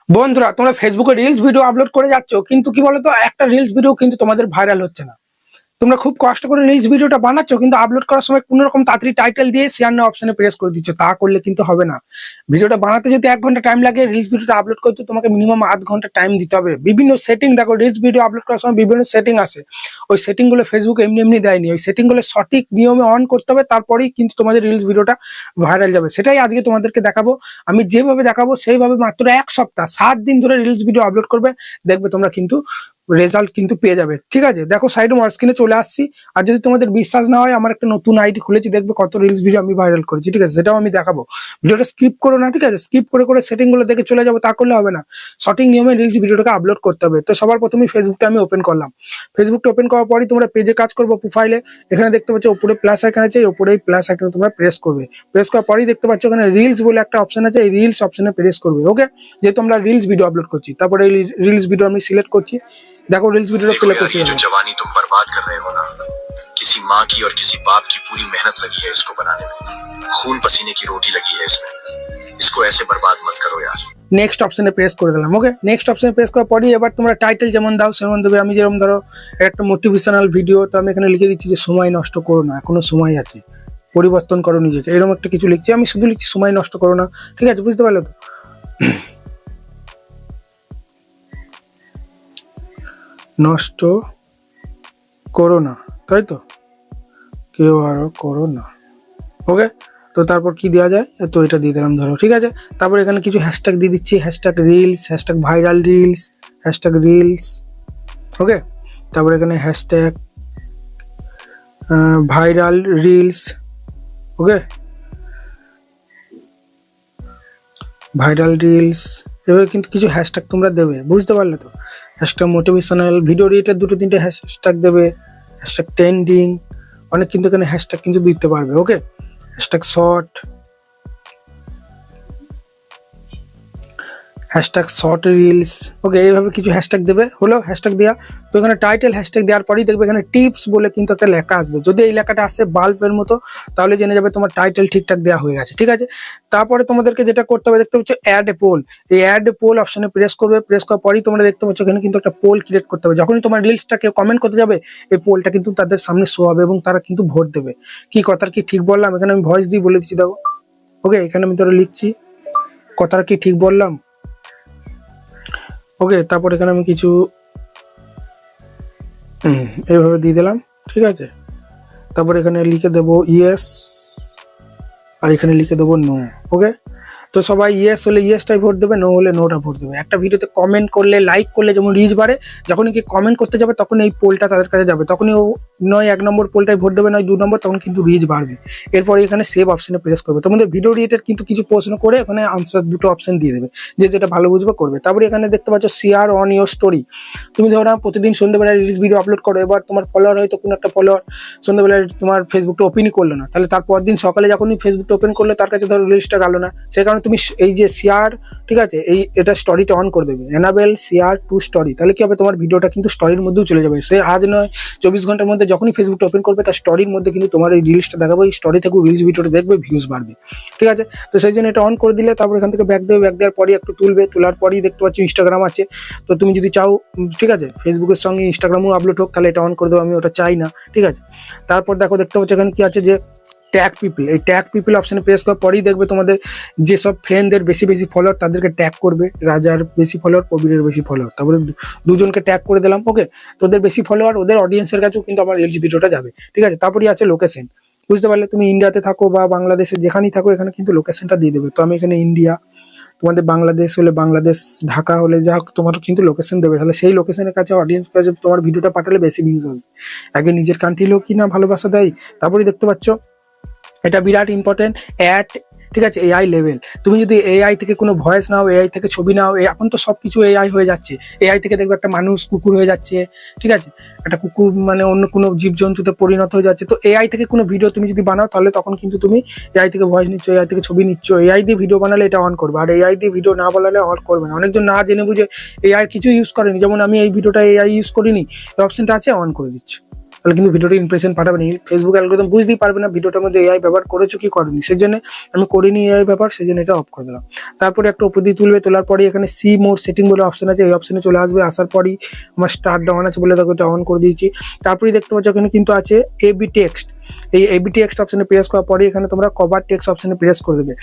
বন্ধুরা, তোমরা ফেসবুকে রিলস ভিডিও আপলোড করে যাচ্ছ, কিন্তু কি বলতো, একটা রিলস ভিডিও কিন্তু তোমাদের ভাইরাল হচ্ছে না। তোমরা খুব কষ্ট করে রিলস ভিডিওটা বানাচ্ছ, কিন্তু আপলোড করার সময় কোনো রকম তাড়াতাড়ি টাইটেল দিয়ে শেয়ার নাও অপশনে প্রেস করে দিচ্ছ। তা করলে কিন্তু হবে না। ভিডিওটা বানাতে যদি 1 ঘন্টা টাইম লাগে, রিলস ভিডিওটা আপলোড করছো তোমাকে মিনিমাম আধ ঘন্টা টাইম দিতে হবে। বিভিন্ন সেটিং দেখো, রিলস ভিডিও আপলোড করার সময় বিভিন্ন সেটিং আছে। ওই সেটিং গুলো ফেসবুক এমনি এমনি দেয়নি। ওই সেটিং গুলো সঠিক নিয়মে অন করতে হবে, তারপরেই কিন্তু তোমাদের রিলস ভিডিওটা ভাইরাল যাবে। সেটাই আজকে তোমাদেরকে দেখাবো। আমি যেভাবে দেখাবো সেইভাবে মাত্র 1 সপ্তাহ 7 দিন ধরে রিলস ভিডিও আপলোড করবে, দেখবে তোমরা কিন্তু রেজাল্ট কিন্তু পেয়ে যাবে। ঠিক আছে, দেখো সাইডে আমার স্ক্রিনে চলে আসছি। আর যদি তোমাদের বিশ্বাস না হয়, আমার একটা নতুন আইডি খুলেছি, দেখবে কত রিলস ভিডিও আমি ভাইরাল করেছি। ঠিক আছে, সেটাও আমি দেখাবো। ভিডিওটা স্কিপ করো না। ঠিক আছে, স্কিপ করে করে সেটিং গুলো দেখে চলে যাবো, তা করলে হবে না। সঠিক নিয়মে রিলস ভিডিওটাকে আপলোড করতে হবে। তো সবার প্রথমে ফেসবুকটা আমি ওপেন করলাম। ফেসবুকটা ওপেন করার পরই তোমরা পেজে কাজ করবো। প্রোফাইলে এখানে দেখতে পাচ্ছ উপরে প্লাস আইকন আছে, উপরে এই প্লাস আইকনে তোমরা প্রেস করবে। প্রেস করার পরই দেখতে পাচ্ছ এখানে রিলস বলে একটা অপশন আছে, এই রিলস অপশনে প্রেস করবে। ওকে, যেহেতু আমরা রিলস ভিডিও আপলোড করছি, তারপরে এই রিলস ভিডিও আমি সিলেক্ট করছি। দেখো রিলস ভিডিওটা প্লে করছি। जो जवानी तुम बर्बाद कर रहे हो ना, किसी माँ की और किसी बाप की पूरी मेहनत लगी है इसको बनाने में, खून पसीने की रोटी लगी है इसमें, इसको ऐसे बर्बाद मत करो यार। নেক্সট অপশনে প্রেস করে দিলাম। ওকে, নেক্সট অপশনে প্রেস করার পরই এবার তোমরা টাইটেল যেমন দাও সেমন দেবে। আমি যেরকম ধরো একটা মোটিভেশনাল ভিডিও, তো আমি এখানে লিখে দিচ্ছি যে সময় নষ্ট করো না, এখনো সময় আছে, পরিবর্তন করো নিজেকে, এরকম একটা কিছু লিখছি। আমি শুধু লিখছি সময় নষ্ট করো না। ঠিক আছে, বুঝতে পারলে তো? নষ্ট করো না, তাই তো, কেউ আরো করো না। ওকে, তো তারপর কি দেওয়া যায়, তো এটা দিয়ে দিলাম ধরো। ঠিক আছে, তারপর এখানে কিছু হ্যাশট্যাগ দিয়ে দিচ্ছি। Hashtag reels, hashtag viral reels, hashtag reels. Okay, তারপর এখানে hashtag viral reels. Okay, viral reels. এবার কিন্তু কিছু হ্যাশট্যাগ তোমরা দেবে, বুঝতে পারলে তো? হ্যাশট্যাগ মোটিভেশনাল, ভিডিও রিলেটেড 2-3টে হ্যাশট্যাগ দেবে। হ্যাশট্যাগ ট্রেন্ডিং, অনেক কিন্তু এখানে হ্যাশট্যাগ কিন্তু দিতে পারবে। Okay, hashtag short, hashtag short reels. Okay, এইভাবে কিছু হ্যাশট্যাগ দেবে। হলো হ্যাশট্যাগ দেওয়া। তো এখানে টাইটেল হ্যাশট্যাগ দেওয়ার পরেই দেখবে এখানে টিপস বলে কিন্তু একটা লেখা আসবে। যদি এই লেখাটা আসে বাল্বের মতো, তাহলে জেনে যাবে তোমার টাইটেল ঠিকঠাক দেওয়া হয়ে গেছে। ঠিক আছে, তারপরে তোমাদেরকে যেটা করতে হবে, দেখতে পাচ্ছ অ্যাড এ পোল। এই অ্যাড এ পোল অপশনে প্রেস করবে। প্রেস করার পরেই তোমরা দেখতে পাচ্ছ এখানে কিন্তু একটা পোল ক্রিয়েট করতে হবে। যখনই তোমার রিলসটা কেউ কমেন্ট করতে যাবে, এই পোলটা কিন্তু তাদের সামনে শো হবে এবং তারা কিন্তু ভোট দেবে। কি কথাটা কি ঠিক বললাম? এখানে আমি ভয়েস দিয়ে বলে দিচ্ছি, দেখো। ওকে, এখানে আমি ধরো লিখছি, কথাটা কি ঠিক বললাম? ওকে, তারপর এখানে আমি কিছু এইভাবে দিয়ে দিলাম। ঠিক আছে, তারপর এখানে লিখে দেবো ইয়েস, আর এখানে লিখে দেবো নো। ওকে, তো সবাই ইয়েস হলে ইয়েসটাই ভোট দেবে, নো হলে নোটা ভোট দেবে। একটা ভিডিওতে কমেন্ট করলে, লাইক করলে যেমন রিচ বাড়ে, যখনই কি কমেন্ট করতে যাবে তখন এই পোলটা তাদের কাছে যাবে, তখনই ও নয় 1 নম্বর পোলটাই ভোট দেবে, নয় 2 নম্বর, তখন কিন্তু রিচ বাড়বে। এরপরে এখানে সেভ অপশনে প্রেস করবে। তোমাদের ভিডিও রিলেটেড কিন্তু কিছু প্রশ্ন করে এখানে আনসার 2টো অপশন দিয়ে দেবে, যে যেটা ভালো বুঝবে করবে। তারপরে এখানে দেখতে পাচ্ছ শেয়ার অন ইয়োর স্টোরি। তুমি ধরো প্রতিদিন সন্ধ্যেবেলায় রিলস ভিডিও আপলোড করো, এবার তোমার ফলোয়ার হয়তো কোনো একটা ফলোয়ার সন্ধ্যেবেলায় তোমার ফেসবুকটা ওপেনই করলো না, তাহলে তারপর দিন সকালে যখনই ফেসবুকটা ওপেন করলে তার কাছে ধরো রিলসটা গেল না, সেই কারণে তুমি এই যে শেয়ার, ঠিক আছে, এটা স্টোরিটা অন করে দেবে, এনাবেল শেয়ার টু স্টোরি। তাহলে কি হবে, তোমার ভিডিওটা কিন্তু স্টোরির মধ্যেও চলে যাবে। সে আজ নয় 24 ঘন্টার মধ্যে যখনই ফেসবুকটা ওপেন করবে, তার স্টোরির মধ্যে কিন্তু তোমার এই রিলসটা দেখাবো, এই স্টোরি থেকে রিলস ভিডিওটা দেখবে, ভিউজ বাড়বে। ঠিক আছে, তো সেই জন্য এটা অন করে দিলে তারপর এখান থেকে ব্যাক দেবে। ব্যাক দেওয়ার পরই একটু তুলবে, তোলার পরই দেখতে পাচ্ছি ইনস্টাগ্রাম আছে। তো তুমি যদি চাও, ঠিক আছে, ফেসবুকের সঙ্গে ইনস্টাগ্রামও আপলোড হোক, তাহলে এটা অন করে দেবো। আমি ওটা চাই না। ঠিক আছে, তারপর দেখো দেখতে পাচ্ছ এখানে কি আছে, যে ট্যাগ পিপল। এই ট্যাগ পিপল অপশনে প্রেস করার পরেই দেখবে তোমাদের যেসব ফ্রেন্ডদের বেশি বেশি ফলোয়ার, তাদেরকে ট্যাগ করবে। রাজার বেশি ফলোয়ার, প্রবীরের বেশি ফলোয়ার, তারপরে দুজনকে ট্যাগ করে দিলাম। ওকে, তোদের বেশি ফলোয়ার, ওদের অডিয়েন্সের কাছেও কিন্তু আমার রিলস ভিডিওটা যাবে। ঠিক আছে, তারপরেই আছে লোকেশন। বুঝতে পারলে, তুমি ইন্ডিয়াতে থাকো বা বাংলাদেশে যেখানেই থাকো, এখানে কিন্তু লোকেশনটা দিয়ে দেবে। তো আমি এখানে ইন্ডিয়া, তোমাদের বাংলাদেশ হলে বাংলাদেশ, ঢাকা হলে যা হোক, তোমার কিন্তু লোকেশন দেবে। তাহলে সেই লোকেশনের কাছে, অডিয়েন্স কাছে তোমার ভিডিওটা পাঠালে বেশি ভিউজ হবে। আগে নিজের কান্ট্রি লোক কি না ভালোবাসা দেয়। তারপরে দেখতে পাচ্ছ এটা বিরাট ইম্পর্টেন্ট, অ্যাট, ঠিক আছে, এআই লেভেল। তুমি যদি এআই থেকে কোনো ভয়েস নাও, এআই থেকে ছবি নাও, এখন তো সবকিছু এআই হয়ে যাচ্ছে। এআই থেকে দেখবে একটা মানুষ কুকুর হয়ে যাচ্ছে। ঠিক আছে, একটা কুকুর মানে অন্য কোনো জীবজন্তুতে পরিণত হয়ে যাচ্ছে। তো এআই থেকে কোনো ভিডিও তুমি যদি বানাও, তাহলে তখন কিন্তু তুমি এআই থেকে ভয়েস নিচ্ছ, এআই থেকে ছবি নিচ্ছ। এআই দিয়ে ভিডিও বানালে এটা অন করবে, আর এআই দিয়ে ভিডিও না বানালে অন করবে না। অনেকজন না জেনে বুঝে এআই কিছু ইউজ করেনি, যেমন আমি এই ভিডিওটা এআই ইউজ করিনি, এই অপশনটা আছে, অন করে দিচ্ছি। তাহলে কিন্তু ভিডিওটা ইমপ্রেশন পাঠাবে না। ফেসবুক অ্যালগরিদম বুঝতেই পারবে না ভিডিওটার মধ্যে এআই ব্যবহার করেছো কি করেনি, সেই জন্য আমি করিনি এআই ব্যাপার, সেই জন্য এটা অফ করে দিলাম। তারপরে একটা উপর দিয়ে তুলবে, তোলার পরে এখানে সি মোড সেটিং বলে অপশন আছে, এই অপশনে চলে আসবে। আসার পরই আমার স্টার্ট অন আছে বলে দেখো এটা অন করে দিয়েছি। তারপরেই দেখতে পাচ্ছ এখানে কিন্তু আছে এবি টেক্সট, এই এবি টেক্সট অপশনে প্রেস করার পরে এখানে তোমরা কভার টেক্সট অপশনে প্রেস করে দেবে।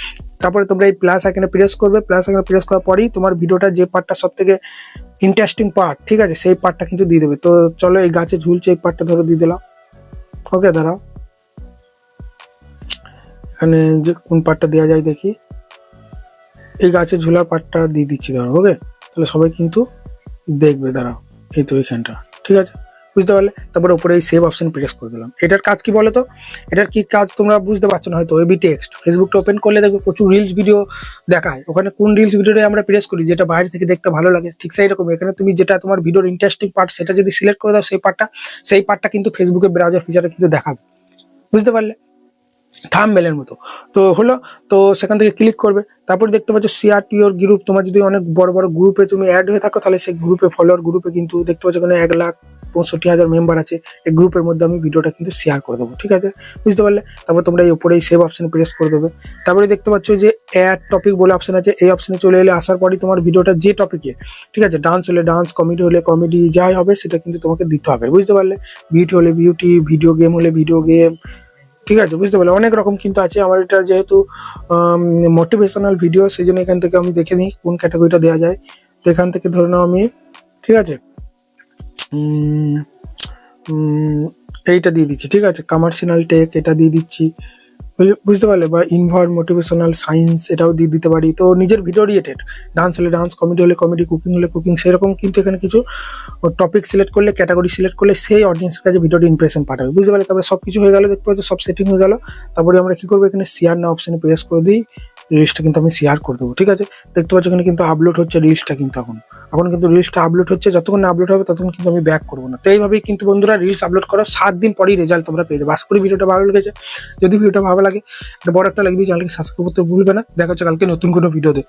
তারপরে তোমরা এই প্লাস আইকনে প্রেস করবে, প্লাস আইকনে প্রেস করার পরেই তোমার ভিডিওটা যে পার্টটা সব থেকে ইন্টারেস্টিং পার্ট, ঠিক আছে, সেই পার্টটা কিন্তু দিয়ে দেবে। তো চলো এই গাছে ঝুলছে এই পার্টটা ধরো দিয়ে দিলাম। ওকে দাঁড়াও, এখানে যে কোন পার্টটা দেওয়া যায় দেখি, এই গাছে ঝুলার পার্টটা দিয়ে দিচ্ছি ধরো। ওকে, তাহলে সবাই কিন্তু দেখবে, দাঁড়াও এই তো এইখানটা, ঠিক আছে, বুঝতে পারলে। তারপরে উপরে এই সেভ অপশন প্রেস করে দিলাম। এটার কাজ কি বলো তো, এটার কি কাজ তোমরা বুঝতে পারছো না হয়তো। এবি টেক্সট ফেসবুকটা ওপেন করলে দেখবে প্রচুর রিলস ভিডিও দেখায়, ওখানে কোন রিলস ভিডিওটা আমরা প্রেস করি যেটা বাইরে থেকে দেখতে ভালো লাগে, ঠিক সেই রকম এখানে তুমি যেটা তোমার ভিডিওর ইন্টারেস্টিং পার্ট সেটা যদি সিলেক্ট করে দাও সেই পার্টটা কিন্তু ফেসবুকের ব্রাউজার ফিচারে কিন্তু দেখাবে, বুঝতে পারলে, থাম্বনেলের মতো। তো হলো, তো সেখান থেকে ক্লিক করবে। তারপর দেখতে পাচ্ছ শেয়ার টু ইউর গ্রুপ, তোমার যদি অনেক বড় বড় গ্রুপে তুমি অ্যাড হয়ে থাকো তাহলে সেই গ্রুপে ফলোয়ার গ্রুপে কিন্তু দেখতে পাচ্ছ এখানে 1,65,000 মেম্বার আছে, এই গ্রুপের মধ্যে আমি ভিডিওটা কিন্তু শেয়ার করে দেবো, ঠিক আছে, বুঝতে পারলে। তারপর তোমরা এই উপরে এই সেভ অপশন প্রেস করে দেবে। তারপরে দেখতে পাচ্ছ যে অ্যাড টপিক বলে অপশন আছে, এই অপশনে চলে এলে আসার পরই তোমার ভিডিওটা যে টপিকে, ঠিক আছে, ডান্স হলে ডান্স, কমেডি হলে কমেডি, যাই হবে সেটা কিন্তু তোমাকে দিতে হবে, বুঝতে পারলে। বিউটি হলে বিউটি, ভিডিও গেম হলে ভিডিও গেম, ঠিক আছে, বুঝতে পারলে। অনেক রকম কিন্তু আছে, আমার এটা যেহেতু মোটিভেশনাল ভিডিও সেই জন্য এখান থেকে আমি দেখে নিই কোন ক্যাটাগরিটা দেওয়া যায়। তো এখান থেকে ধরে নাও আমি, ঠিক আছে, এইটা দিয়ে দিচ্ছি, ঠিক আছে, কমার্শিয়াল টেক এটা দিয়ে দিচ্ছি, বুঝতে পারলে, বা ইনভার মোটিভেশনাল সায়েন্স এটাও দিয়ে দিতে পারি। তো নিজের ভিডিও রিলেটেড, ডান্স হলে ডান্স, কমেডি হলে কমেডি, কুকিং হলে কুকিং, সেরকম কিন্তু এখানে কিছু টপিক সিলেক্ট করলে, ক্যাটাগরি সিলেক্ট করলে সেই অডিয়েন্সের কাছে ভিডিওটি ইমপ্রেশন পাঠাবে, বুঝতে পারলে। তারপরে সব কিছু হয়ে গেল, দেখতে পাচ্ছ সব সেটিং হয়ে গেল। তারপরে আমরা কি করবো, এখানে শেয়ার না অপশনে প্রেস করে দিই, রিলসটা কিন্তু আমি শেয়ার করে দেবো, ঠিক আছে। দেখতে পাচ্ছ এখানে কিন্তু আপলোড হচ্ছে রিলসটা, কিন্তু এখন কিন্তু রিলসটা আপলোড হচ্ছে, যতক্ষণ না আপলোড হবে ততক্ষণ কিন্তু আমি ব্যাক করবো না। তো এইভাবেই কিন্তু বন্ধুরা রিলস আপলোড করো, 7 দিন পরেই রেজাল্ট তোমরা পেয়ে যাবে। আশা করি ভিডিওটা ভালো লেগেছে, যদি ভিডিওটা ভালো লাগে একটা বড় একটা লাইক দিয়ে চ্যানেলকে সাবস্ক্রাইব করতে ভুলবে না। দেখা হচ্ছে কালকে নতুন কোনো ভিডিওতে।